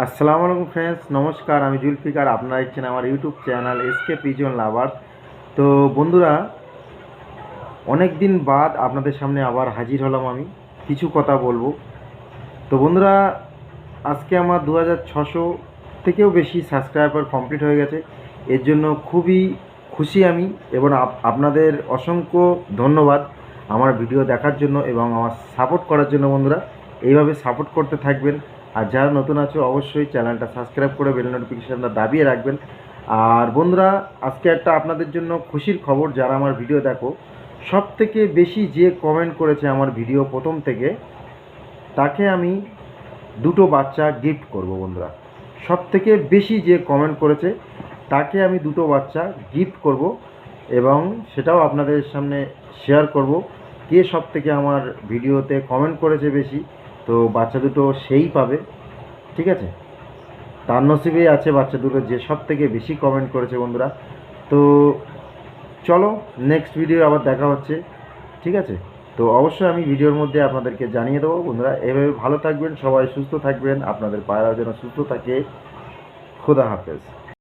আসসালামু আলাইকুম ফ্রেন্ডস, নমস্কার। আমি জুলফিকার, আপনারা দেখছেন আমার ইউটিউব চ্যানেল এসকে পিজন লাভার। তো বন্ধুরা, অনেক দিন বাদ আপনাদের সামনে আবার হাজির হলাম। আমি কিছু কথা বলবো। তো বন্ধুরা, আজকে আমার 2600 থেকেও বেশি সাবস্ক্রাইবার কমপ্লিট হয়ে গেছে। এর জন্য খুবই খুশি আমি, এবং আপনাদের অসংখ্য ধন্যবাদ আমার ভিডিও দেখার জন্য এবং আমার সাপোর্ট করার জন্য। বন্ধুরা, এইভাবে সাপোর্ট করতে থাকবেন। আর যারা নতুন আছে অবশ্যই চ্যানেলটা সাবস্ক্রাইব করে বেল নোটিফিকেশানটা দাবিয়ে রাখবেন। আর বন্ধুরা, আজকে একটা আপনাদের জন্য খুশির খবর। যারা আমার ভিডিও দেখো, সব থেকে বেশি যে কমেন্ট করেছে আমার ভিডিও প্রথম থেকে, তাকে আমি দুটো বাচ্চা গিফট করব। বন্ধুরা, সব থেকে বেশি যে কমেন্ট করেছে তাকে আমি দুটো বাচ্চা গিফট করব, এবং সেটাও আপনাদের সামনে শেয়ার করব। কে সব থেকে আমার ভিডিওতে কমেন্ট করেছে বেশি, তো বাচ্চা দুটো সেই পাবে। ঠিক আছে, তার নসিবেই আছে বাচ্চা দুটো যে সব থেকে বেশি কমেন্ট করেছে। বন্ধুরা, তো চলো, নেক্সট ভিডিও আবার দেখা হচ্ছে। ঠিক আছে, তো অবশ্যই আমি ভিডিওর মধ্যে আপনাদেরকে জানিয়ে দেবো। বন্ধুরা, এভাবে ভালো থাকবেন, সবাই সুস্থ থাকবেন, আপনাদের পায়রাও যেন সুস্থ থাকে। খুদা হাফেজ।